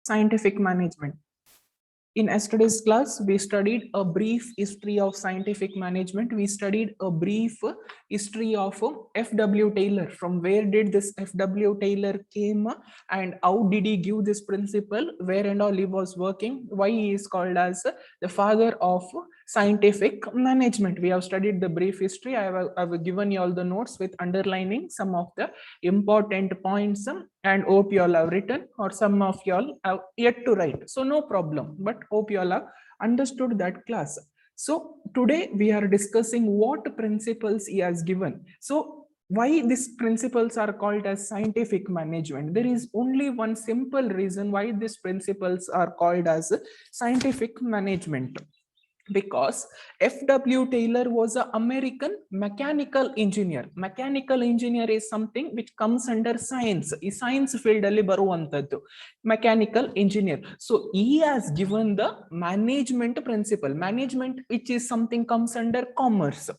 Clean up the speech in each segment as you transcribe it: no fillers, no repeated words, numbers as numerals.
scientific management. In yesterday's class, we studied a brief history of scientific management. We studied a brief history of F.W. Taylor. From where did this F.W. Taylor came and how did he give this principle, where and all he was working, why he is called as the father of scientific management. We have studied the brief history. I have given you all the notes with underlining some of the important points and hope you all have written, or some of you all have yet to write. So no problem, but hope you all have understood that class. So today we are discussing what principles he has given. So why these principles are called as scientific management? There is only one simple reason why these principles are called as scientific management. Because F.W. Taylor was an American mechanical engineer. Mechanical engineer is something which comes under science. In science field alli baruvantaddu mechanical engineer. So he has given the management principle. Management, which is something comes under commerce.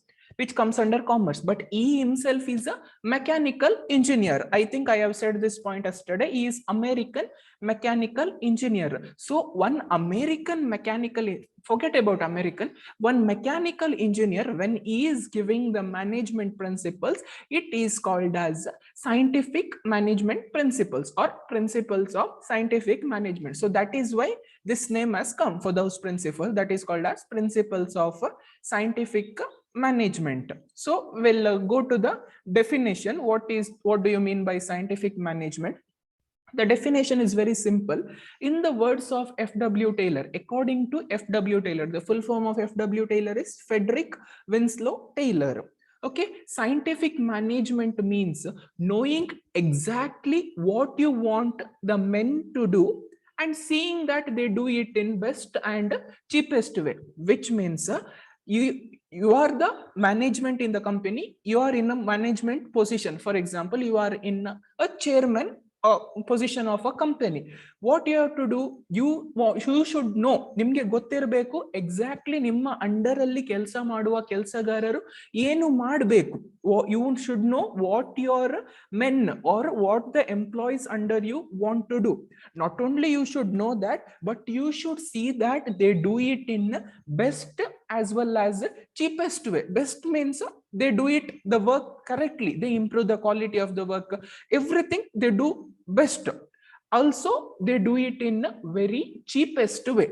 But he himself is a mechanical engineer. I think I have said this point yesterday. He is American mechanical engineer. So one American mechanical, forget about American, one mechanical engineer, when he is giving the management principles, it is called as scientific management principles or principles of scientific management. So that is why this name has come for those principles, that is called as principles of scientific management. So we'll go to the definition. What do you mean by scientific management? The definition is very simple. In the words of F.W. Taylor, according to F.W. Taylor, the full form of F.W. Taylor is Frederick Winslow Taylor. Okay, scientific management means knowing exactly what you want the men to do and seeing that they do it in best and cheapest way, which means you are the management in the company, you are in a management position. For example, you are in a chairman position of a company. What you have to do, you should know, nimge gottirbeku exactly nimma under alli kelsa maduva kelsagaararu ಏನು ಮಾಡಬೇಕು. You should know what your men or what the employees under you want to do. Not only you should know that, but you should see that they do it in best as well as cheapest way. Best means they do it the work correctly, they improve the quality of the work, everything they do best. Also they do it in very cheapest way.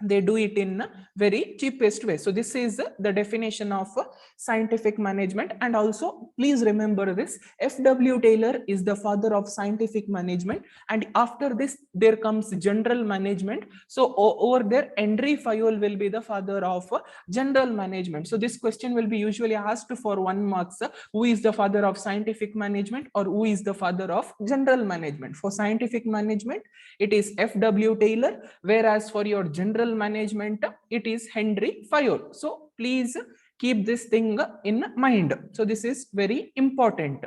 They do it in a very cheapest way. So this is the definition of scientific management. And also please remember this, F.W. Taylor is the father of scientific management, and after this there comes general management. So over there Henry Fayol will be the father of general management. So this question will be usually asked for 1 marks. Who is the father of scientific management, or who is the father of general management? For scientific management it is F.W. Taylor, whereas for your general management it is Henry Fayol. So please keep this thing in mind. So this is very important.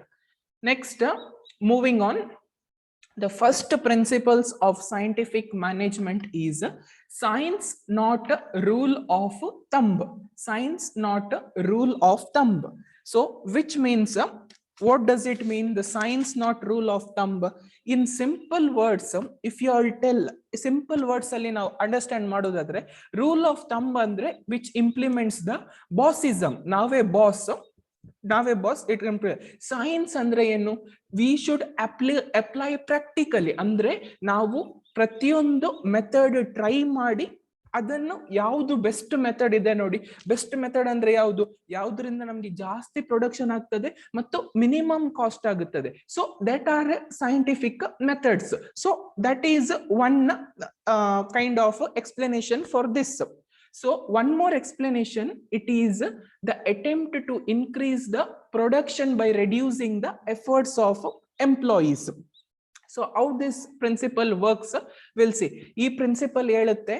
Next, moving on, the first principles of scientific management is science not rule of thumb. Science not rule of thumb. So which means what does it mean, the science not rule of thumb? In simple words, if you all tell simple words alli now understand madodadre, rule of thumb andre which implements the bossism. Nave boss, it science andre enu, we should apply practically. Andre ನಾವು ಪ್ರತಿಯೊಂದು method try ಮಾಡಿ ಅದನ್ನು ಯಾವುದು best method ಇದೆ ನೋಡಿ. Best method ಅಂದ್ರೆ ಯಾವುದರಿಂದ ನಮ್ಗೆ ಜಾಸ್ತಿ ಪ್ರೊಡಕ್ಷನ್ ಆಗ್ತದೆ ಮತ್ತು ಮಿನಿಮಮ್ ಕಾಸ್ಟ್ ಆಗುತ್ತದೆ. So that are scientific methods. So that is one kind of explanation for this. So one more explanation, it is the attempt to increase the production by reducing the efforts of employees. So how this principle works, we'll see. Ee principle helutte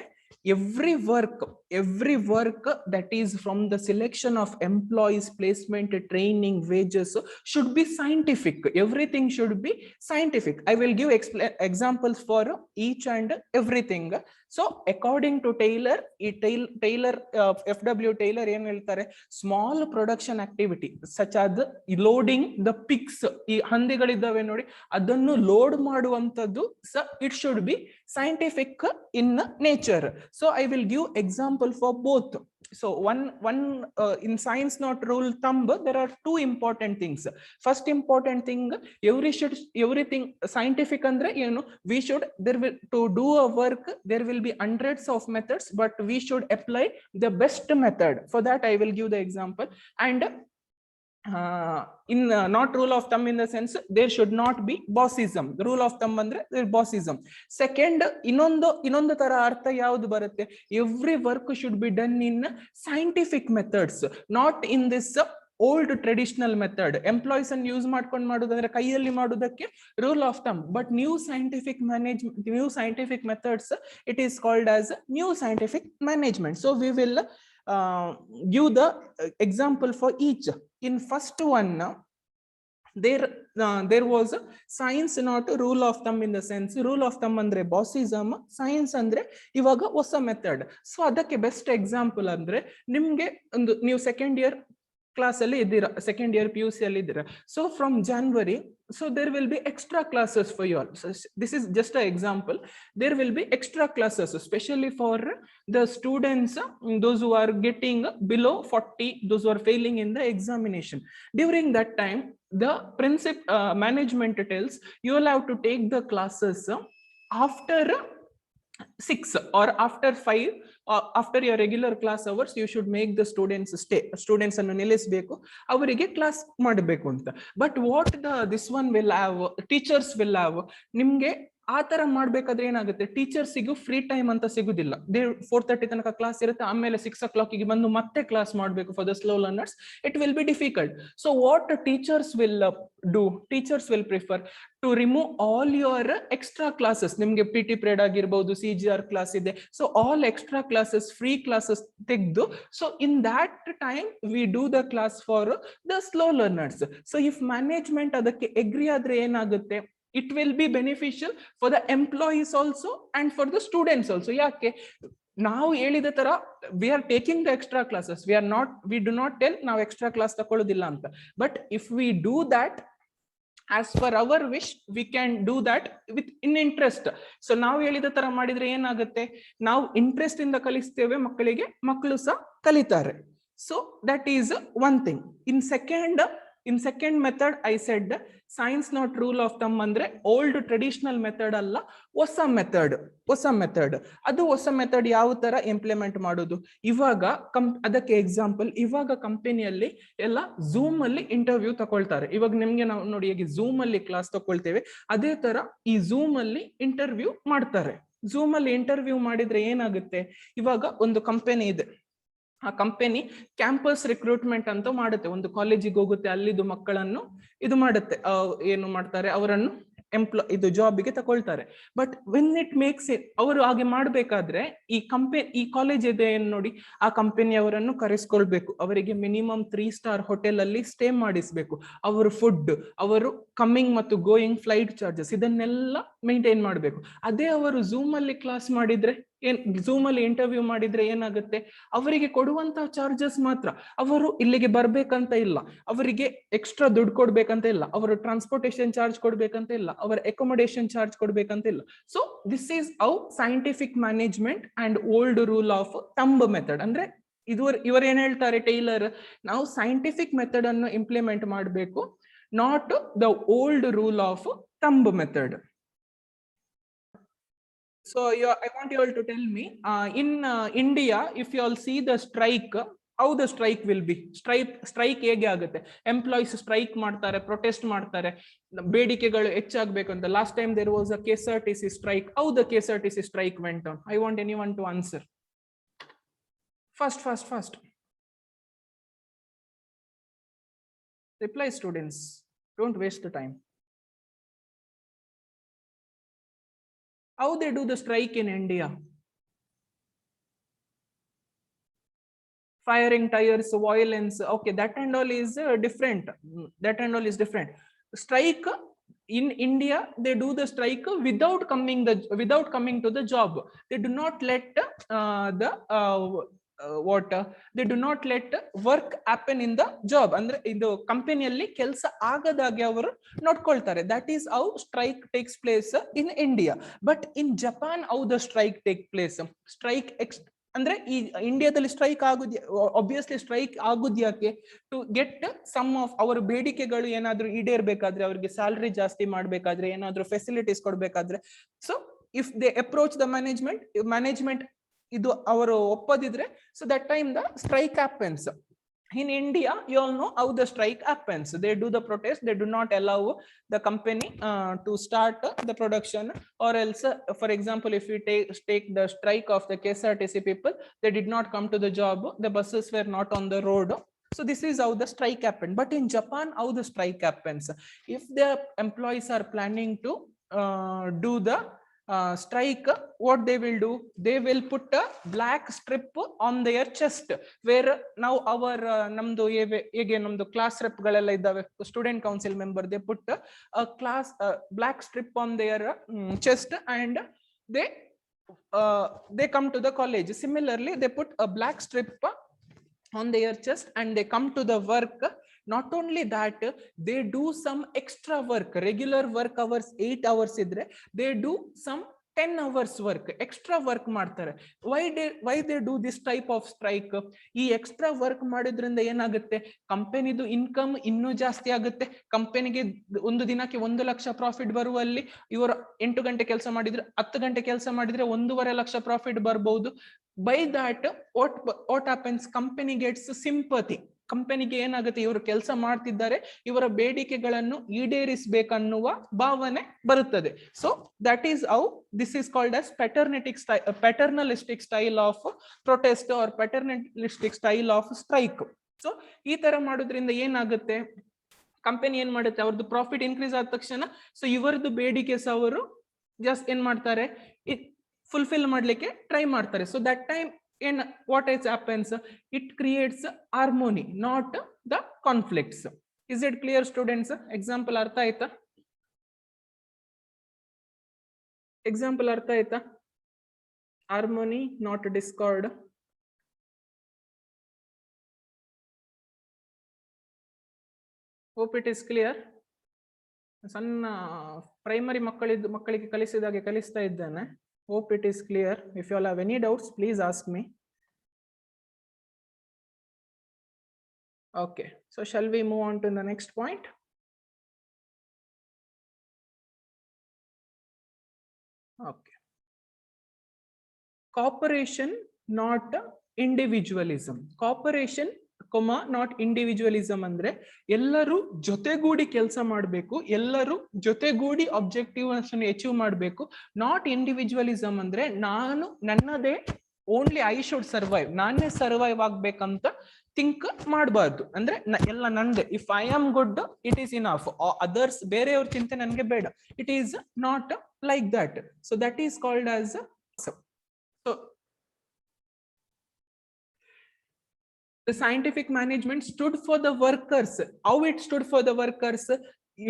every work every work that is from the selection of employees, placement, training, wages should be scientific. Everything should be scientific. I will give examples for each and everything. So according to Taylor, FW Taylor ಏನು ಹೇಳ್ತಾರೆ, small production activity such as loading the pigs, ಈ ಹಂದಿಗಳಿದ್ದಾವೆ ನೋಡಿ, ಅದನ್ನು load ಮಾಡುವಂತದ್ದು, it should be scientific in nature. So I will give example for both. So one in science not rule thumb, there are two important things. First important thing, everything scientific andre ಏನು, we should, there will, to do a work there will be hundreds of methods, but we should apply the best method. For that I will give the example. And in not rule of thumb in the sense, there should not be bossism. The rule of thumb andre bossism. Second, ಇನ್ನೊಂದು ತರ ಅರ್ಥ ಯಾವುದು ಬರುತ್ತೆ, every work should be done in scientific methods, not in this old traditional method. Employees and use ಮಾಡ್ಕೊಂಡು ಮಾಡೋದಂದ್ರೆ ಕೈಯಲ್ಲಿ ಮಾಡೋದಕ್ಕೆ rule of thumb, but new scientific management, new scientific methods, it is called as new scientific management. So we will give the example for each. In first one, there was a science not a rule of thumb in the sense, rule of thumb andre bossism, science andre ivaga hosa method. So adakke best example andre nimge ಒಂದು ನೀವು second year class ಅಲ್ಲಿ ಇದ್ದೀರಾ, second year PUC ಅಲ್ಲಿ ಇದ್ದೀರಾ. So from January, so there will be extra classes for you all. So this is just an example. There will be extra classes especially for the students, those who are getting below 40, those who are failing in the examination. During that time, the management tells you will have to take the classes after 6 or after 5, after your regular class hours. You should make the students stay, students ಅನ್ನು ನಿಲ್ಲಿಸಬೇಕು, ಅವರಿಗೆ class ಮಾಡಬೇಕು ಅಂತ. But what this one will have, teachers will have, ನಿಮ್ಗೆ ಆ ತರ ಮಾಡ್ಬೇಕಾದ್ರೆ ಏನಾಗುತ್ತೆ, ಟೀಚರ್ಸಿಗೂ ಫ್ರೀ ಟೈಮ್ ಅಂತ ಸಿಗುದಿಲ್ಲ. 4:30 ತನಕ ಕ್ಲಾಸ್ ಇರುತ್ತೆ, ಆಮೇಲೆ 6 o'clock ಬಂದು ಮತ್ತೆ ಕ್ಲಾಸ್ ಮಾಡಬೇಕು. For the slow learners it will be difficult. So what teachers will do, teachers will prefer to remove all your extra classes. ನಿಮ್ಗೆ PT period ಆಗಿರಬಹುದು, CGR ಕ್ಲಾಸ್ ಇದೆ, so all extra classes, free classes ತೆಗೆದು, so in that time we do the class for the slow learners. So if management ಅದಕ್ಕೆ agree ಆದ್ರೆ ಏನಾಗುತ್ತೆ, it will be beneficial for the employees also and for the students also. ಯಾಕೆ ನಾವು ಹೇಳಿದ ತರ we are taking the extra classes, we do not tell ನಾವು extra class ತಕೊಳ್ಳೋದಿಲ್ಲ ಅಂತ, but if we do that as per our wish, we can do that with in interest. So ನಾವು ಹೇಳಿದ ತರ ಮಾಡಿದ್ರೆ ಏನಾಗುತ್ತೆ, ನಾವು ಇಂಟ್ರೆಸ್ಟ್ ಇಂದ ಕಲಿಸ್ತೇವೆ ಮಕ್ಕಳಿಗೆ, ಮಕ್ಕಳು ಸಹ ಕಲಿತಾರೆ. So that is one thing. In second method I said science not rule of thumb ಅಂದ್ರೆ old traditional method ಅಲ್ಲ, ಹೊಸ ಮೆಥಡ್. ಅದು ಹೊಸ ಮೆಥಡ್ ಯಾವ ತರ ಇಂಪ್ಲಿಮೆಂಟ್ ಮಾಡೋದು, ಇವಾಗ ಅದಕ್ಕೆ ಎಕ್ಸಾಂಪಲ್, ಇವಾಗ ಕಂಪನಿಯಲ್ಲಿ ಎಲ್ಲ ಝೂಮ್ ಅಲ್ಲಿ ಇಂಟರ್ವ್ಯೂ ತಗೊಳ್ತಾರೆ. ಇವಾಗ ನಿಮ್ಗೆ ನಾವು ನೋಡಿ ಹೇಗೆ ಝೂಮ್ ಅಲ್ಲಿ ಕ್ಲಾಸ್ ತಗೊಳ್ತೇವೆ, ಅದೇ ತರ ಈ ಝೂಮ್ ಅಲ್ಲಿ ಇಂಟರ್ವ್ಯೂ ಮಾಡ್ತಾರೆ. ಝೂಮ್ ಅಲ್ಲಿ ಇಂಟರ್ವ್ಯೂ ಮಾಡಿದ್ರೆ ಏನಾಗುತ್ತೆ, ಇವಾಗ ಒಂದು ಕಂಪನಿ ಇದೆ, ಆ ಕಂಪನಿ ಕ್ಯಾಂಪಸ್ ರಿಕ್ರೂಟ್ಮೆಂಟ್ ಅಂತ ಮಾಡುತ್ತೆ. ಒಂದು ಕಾಲೇಜಿಗೆ ಹೋಗುತ್ತೆ, ಅಲ್ಲಿದು ಮಕ್ಕಳನ್ನು ಇದು ಮಾಡುತ್ತೆ, ಏನು ಮಾಡ್ತಾರೆ, ಅವರನ್ನು ಇದು ಜಾಬ್ಗೆ ತಗೊಳ್ತಾರೆ. But when it makes it, ಅವರು ಹಾಗೆ ಮಾಡ್ಬೇಕಾದ್ರೆ ಈ ಕಾಲೇಜ್ ಇದೆ ಏನು ನೋಡಿ, ಆ ಕಂಪನಿಯವರನ್ನು ಕರೆಸ್ಕೊಳ್ಬೇಕು, ಅವರಿಗೆ ಮಿನಿಮಮ್ 3 ಸ್ಟಾರ್ ಹೋಟೆಲ್ ಅಲ್ಲಿ ಸ್ಟೇ ಮಾಡಿಸ್ಬೇಕು, ಅವರು ಫುಡ್, ಅವರು ಕಮ್ಮಿಂಗ್ ಮತ್ತು ಗೋಯಿಂಗ್ ಫ್ಲೈಟ್ ಚಾರ್ಜಸ್, ಇದನ್ನೆಲ್ಲ ಮೇಂಟೈನ್ ಮಾಡಬೇಕು. ಅದೇ ಅವರು ಝೂಮ್ ಅಲ್ಲಿ ಕ್ಲಾಸ್ ಮಾಡಿದ್ರೆ, ಝೂಮ್ ಅಲ್ಲಿ ಇಂಟರ್ವ್ಯೂ ಮಾಡಿದ್ರೆ ಏನಾಗುತ್ತೆ, ಅವರಿಗೆ ಕೊಡುವಂತಹ ಚಾರ್ಜಸ್ ಮಾತ್ರ, ಅವರು ಇಲ್ಲಿಗೆ ಬರ್ಬೇಕಂತ ಇಲ್ಲ, ಅವರಿಗೆ ಎಕ್ಸ್ಟ್ರಾ ದುಡ್ಡು ಕೊಡ್ಬೇಕಂತ ಇಲ್ಲ, ಅವರು ಟ್ರಾನ್ಸ್ಪೋರ್ಟೇಶನ್ ಚಾರ್ಜ್ ಕೊಡ್ಬೇಕಂತ ಇಲ್ಲ, ಅವರ ಅಕೊಮಡೇಷನ್ ಚಾರ್ಜ್ ಕೊಡ್ಬೇಕಂತ ಇಲ್ಲ. So this is how scientific management and old rule of thumb method. ಅಂದ್ರೆ ಇವರು ಏನ್ ಹೇಳ್ತಾರೆ ಟೈಲರ್, ನಾವು ಸೈಂಟಿಫಿಕ್ ಮೆಥಡ್ ಅನ್ನು ಇಂಪ್ಲಿಮೆಂಟ್ ಮಾಡಬೇಕು, not the old rule of thumb method. So I want you all to tell me, in India, if you all see the strike, how the strike will be. Strike ಹೇಗೆ ಆಗುತ್ತೆ, employees strike ಮಾಡ್ತಾರೆ, protest ಮಾಡ್ತಾರೆ, ಬೇಡಿಕೆಗಳು ಹೆಚ್ಚಾಗಬೇಕು ಅಂತ. Last time there was a KSRTC strike. How the KSRTC strike went on? I want anyone to answer. Fast. Reply, students. Don't waste the time. How they do the strike in India? firing tires, violence. Okay, that and all is different. That and all is different. Strike in India, they do the strike without coming to the job. They do not let they do not let work happen in the job. Andre idu ಕಂಪನಿಯಲ್ಲಿ ಕೆಲಸ ಆಗದಾಗೆ ಅವರು ನೋಡ್ಕೊಳ್ತಾರೆ. That is how strike takes place in India. But in Japan, how the strike take place? Strike ಅಂದ್ರೆ ಈ ಇಂಡಿಯಾದಲ್ಲಿ strike ಆಗುದು, obviously strike ಆಗುದು ಯಾಕೆ? ಟು ಗೆಟ್ ಸಮ್ ಆಫ್ ಅವರ ಬೇಡಿಕೆಗಳು ಏನಾದ್ರೂ ಈಡೇರ್ಬೇಕಾದ್ರೆ, ಅವ್ರಿಗೆ ಸ್ಯಾಲರಿ ಜಾಸ್ತಿ ಮಾಡ್ಬೇಕಾದ್ರೆ, ಏನಾದ್ರೂ ಫೆಸಿಲಿಟೀಸ್ ಕೊಡ್ಬೇಕಾದ್ರೆ. So if they approach the management ಇದು ಅವರು ಒಪ್ಪದಿದ್ರೆ, so that time the strike happens. In India, you all know how the strike happens. They do the protest, they do not allow the company to start the production, or else for example, if we take the strike of the KSRTC people, they did not come to the job, the buses were not on the road. So this is how the strike happened. But in Japan, how the strike happens? If the employees are planning to do the strike, what they will do? They will put a black strip on their chest, where now our namdu hege namdu class rep galella iddave, student council member, they put a black strip on their chest, and they come to the college. Similarly, they put a black strip on their chest and they come to the work. Not only that, they do some extra work. Regular work hours 8 hours idre, they do some 10 hours work, extra work ಮಾಡ್ತಾರೆ. Why they do this type of strike? ಈ extra work ಮಾಡೋದ್ರಿಂದ ಏನಾಗುತ್ತೆ? ಕಂಪನಿದು income ಇನ್ನೂ ಜಾಸ್ತಿ ಆಗುತ್ತೆ. ಕಂಪನಿಗೆ ಒಂದು ದಿನಕ್ಕೆ 1 ಲಕ್ಷ ಪ್ರಾಫಿಟ್ ಬರುವಲ್ಲಿ ಇವರು 8 ಗಂಟೆ ಕೆಲಸ ಮಾಡಿದ್ರೆ, 10 ಗಂಟೆ ಕೆಲಸ ಮಾಡಿದ್ರೆ 1.5 ಲಕ್ಷ ಪ್ರಾಫಿಟ್ ಬರ್ಬಹುದು. By that, what happens? Company gets sympathy. ಕಂಪನಿಗೆ ಏನಾಗುತ್ತೆ? ಇವರು ಕೆಲಸ ಮಾಡ್ತಿದ್ದಾರೆ, ಇವರ ಬೇಡಿಕೆಗಳನ್ನು ಈಡೇರಿಸಬೇಕನ್ನುವ ಭಾವನೆ ಬರುತ್ತದೆ. So that is how this is called as paternalistic style of protest or paternalistic style of strike. So ಈ ತರ ಮಾಡೋದ್ರಿಂದ ಏನಾಗುತ್ತೆ? ಕಂಪನಿ ಏನ್ ಮಾಡುತ್ತೆ? ಅವ್ರದ್ದು ಪ್ರಾಫಿಟ್ ಇನ್ಕ್ರೀಸ್ ಆದ ತಕ್ಷಣ ಸೊ ಇವರದ್ದು ಬೇಡಿಕೆ ಸಹ ಅವರು ಜಸ್ಟ್ ಏನ್ ಮಾಡ್ತಾರೆ? ಫುಲ್ಫಿಲ್ ಮಾಡ್ಲಿಕ್ಕೆ ಟ್ರೈ ಮಾಡ್ತಾರೆ. So that time in what else happens? It creates harmony, not the conflicts. Is it clear, students? Example artha aita? Example artha aita? Harmony, not discord. Hope it is clear. ಸಣ್ಣ primary ಮಕ್ಕಳಿಗೆ ಕಲಿಸಿದಾಗೆ ಕಲಿಸ್ತಾ ಇದ್ದೇನೆ. Hope it is clear. If you all have any doubts, please ask me. Okay, so shall we move on to the next point? Okay. Cooperation, not individualism. Cooperation, not individualism ಅಂದ್ರೆ ಎಲ್ಲರೂ ಜೊತೆಗೂಡಿ ಕೆಲಸ ಮಾಡಬೇಕು, ಎಲ್ಲರೂ ಜೊತೆಗೂಡಿ ಆಬ್ಜೆಕ್ಟಿವ್ ಅನ್ನು achieve ಮಾಡಬೇಕು. Not individualism ಅಂದ್ರೆ ನಾನು ನನ್ನದೇ ಓನ್ಲಿ ಐ ಶುಡ್ ಸರ್ವೈವ್, ನಾನೇ ಸರ್ವೈವ್ ಆಗ್ಬೇಕಂತ ಥಿಂಕ್ ಮಾಡಬಾರ್ದು. ಅಂದ್ರೆ ಎಲ್ಲ ನಂದೆ. If I am good it is enough. Others ಬೇರೆಯವ್ರ ಚಿಂತೆ ನನ್ಗೆ ಬೇಡ. It is not like that. So that is called as the scientific management stood for the workers. How it stood for the workers?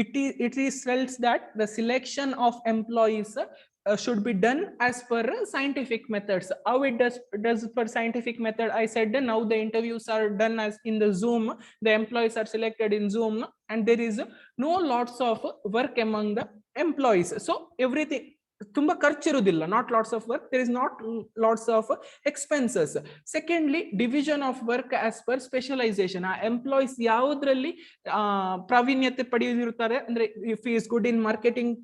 It is tells that the selection of employees should be done as per scientific methods. How it does per scientific method? I said now the interviews are done as in the Zoom. The employees are selected in Zoom, and there is no lots of work among the employees. So everything ತುಂಬಾ ಖರ್ಚಿರುವುದಿಲ್ಲ. Not lots of work, there is not lots of expenses. Secondly, division of work as per specialisation. ಆ employees ಯಾವುದ್ರಲ್ಲಿ ಪ್ರಾವೀಣ್ಯತೆ ಪಡೆದಿರುತ್ತಾರೆ ಅಂದ್ರೆ, if is good in marketing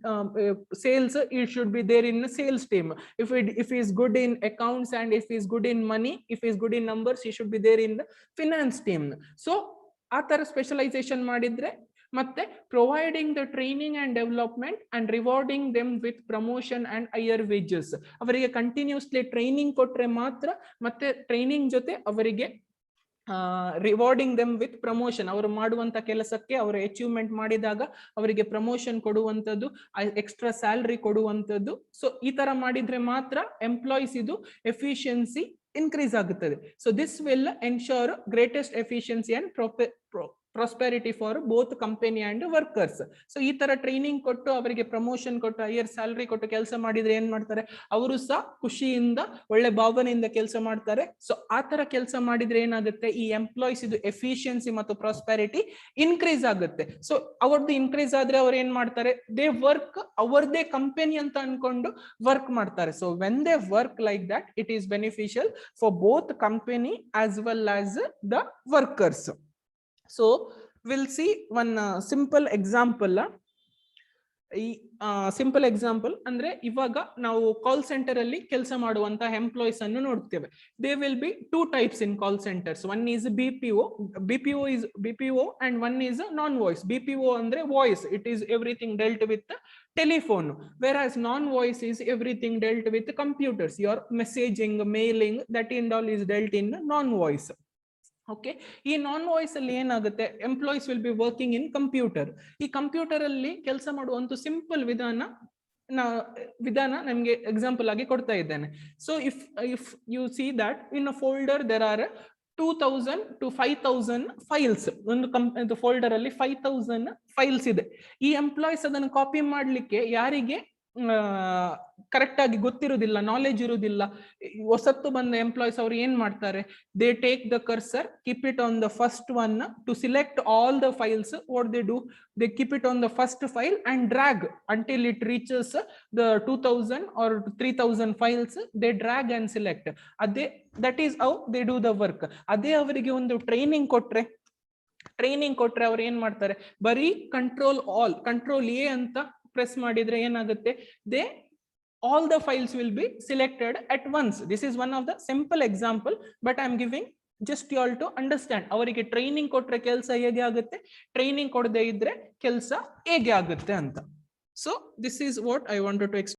sales, it should be there in sales team. If is good in accounts and if is good in money, if is good in numbers, he should be there in finance team. So ಆ ತರ specialisation ಮಾಡಿದ್ರೆ, ಮತ್ತೆ providing the training and development and rewarding them with promotion and higher wages. ಅವರಿಗೆ continuously training ಕೊಟ್ರೆ ಮಾತ್ರ, ಮತ್ತೆ training ಜೊತೆ ಅವರಿಗೆ ರಿವಾರ್ಡಿಂಗ್ ದೆಮ್ ವಿತ್ ಪ್ರಮೋಷನ್, ಅವರು ಮಾಡುವಂತ ಕೆಲಸಕ್ಕೆ ಅವರು ಅಚೀವ್ಮೆಂಟ್ ಮಾಡಿದಾಗ ಅವರಿಗೆ ಪ್ರಮೋಷನ್ ಕೊಡುವಂಥದ್ದು, ಎಕ್ಸ್ಟ್ರಾ ಸ್ಯಾಲರಿ ಕೊಡುವಂಥದ್ದು. ಸೊ ಈ ತರ ಮಾಡಿದ್ರೆ ಮಾತ್ರ ಎಂಪ್ಲಾಯೀಸ್ ಇದು ಎಫಿಷಿಯನ್ಸಿ ಇನ್ಕ್ರೀಸ್ ಆಗುತ್ತದೆ. So this will ensure greatest efficiency and prosperity for both company and workers. So ಈ ತರ ಟ್ರೈನಿಂಗ್ ಕೊಟ್ಟು ಅವರಿಗೆ ಪ್ರಮೋಷನ್ ಕೊಟ್ಟು ಹೈಯರ್ ಸ್ಯಾಲರಿ ಕೊಟ್ಟು ಕೆಲಸ ಮಾಡಿದ್ರೆ ಏನ್ ಮಾಡ್ತಾರೆ, ಅವರು ಸಹ ಖುಷಿಯಿಂದ ಒಳ್ಳೆ ಭಾವನೆಯಿಂದ ಕೆಲಸ ಮಾಡ್ತಾರೆ. ಸೊ ಆ ತರ ಕೆಲಸ ಮಾಡಿದ್ರೆ ಏನಾಗುತ್ತೆ, ಈ ಎಂಪ್ಲಾಯ್ಸ್ ಇದು ಎಫಿಷಿಯನ್ಸಿ ಮತ್ತು ಪ್ರಾಸ್ಪೆರಿಟಿ ಇನ್ಕ್ರೀಸ್ ಆಗುತ್ತೆ. ಸೊ ಅವ್ರದ್ದು ಇನ್ಕ್ರೀಸ್ ಆದ್ರೆ ಅವ್ರು ಏನ್ ಮಾಡ್ತಾರೆ, ದೇ ವರ್ಕ್ ಅವರದೇ ಕಂಪನಿ ಅಂತ ಅನ್ಕೊಂಡು ವರ್ಕ್ ಮಾಡ್ತಾರೆ. So when they work like that, it is beneficial for both company as well as the workers. So we'll see one simple example. ಈ ಸಿಂಪಲ್ ಎಕ್ಸಾಂಪಲ್ ಅಂದ್ರೆ ಇವಾಗ ನಾವು ಕಾಲ್ ಸೆಂಟರ್ ಅಲ್ಲಿ ಕೆಲಸ ಮಾಡುವಂತಹ ಎಂಪ್ಲಾಯೀಸ್ ಅನ್ನು ನೋಡ್ತೇವೆ. They will be two types in call centres. One is BPO and one is non voice. BPO ಅಂದ್ರೆ voice, it is everything dealt with telephone, whereas non-voice is everything dealt with computers. Your messaging, mailing, that and all is dealt in non-voice. Okay, ಈ ನಾನ್ voice ಅಲ್ಲಿ ಏನಾಗುತ್ತೆ, employees will be working in computer. ಈ computer ಅಲ್ಲಿ ಕೆಲಸ ಮಾಡುವಂತ simple ವಿಧಾನ ನಮ್ಗೆ example ಆಗಿ ಕೊಡ್ತಾ ಇದ್ದೇನೆ. So if you see that in a folder there are 2000 to 5000 files. ಒಂದು ಫೋಲ್ಡರ್ ಅಲ್ಲಿ 5000 ಫೈಲ್ಸ್ ಇದೆ. ಈ ಎಂಪ್ಲಾಯೀಸ್ ಅದನ್ನು ಕಾಪಿ ಮಾಡ್ಲಿಕ್ಕೆ ಯಾರಿಗೆ ಕರೆಕ್ಟ್ ಆಗಿ ಗೊತ್ತಿರುವುದಿಲ್ಲ, ನಾಲೆಜ್ ಇರುವುದಿಲ್ಲ. ಹೊಸತ್ತು ಬಂದ ಎಂಪ್ಲಾಯೀಸ್ ಅವರು ಏನ್ ಮಾಡ್ತಾರೆ, they take the cursor, keep it on the first one to select all the files. What they do, they keep it on the first file and drag until it reaches the 2000 or 3000 files. They drag and select. ಅದೇ that is how they do the work. ಅದೇ ಅವರಿಗೆ ಒಂದು training ಕೊಟ್ರೆ ಅವ್ರು ಏನ್ ಮಾಡ್ತಾರೆ, ಬರೀ control A ಅಂತ ಪ್ರೆಸ್ ಮಾಡಿದ್ರೆ ಏನಾಗುತ್ತೆ, they all the files will be selected at once. This is one of the simple example, but I am giving just you all to understand. ಅವರಿಗೆ ಟ್ರೈನಿಂಗ್ ಕೊಟ್ರೆ ಕೆಲಸ ಹೇಗೆ ಆಗುತ್ತೆ, ಟ್ರೈನಿಂಗ್ ಕೊಡದೇ ಇದ್ರೆ ಕೆಲಸ ಹೇಗೆ ಆಗುತ್ತೆ ಅಂತ. So this is what I wanted to explain.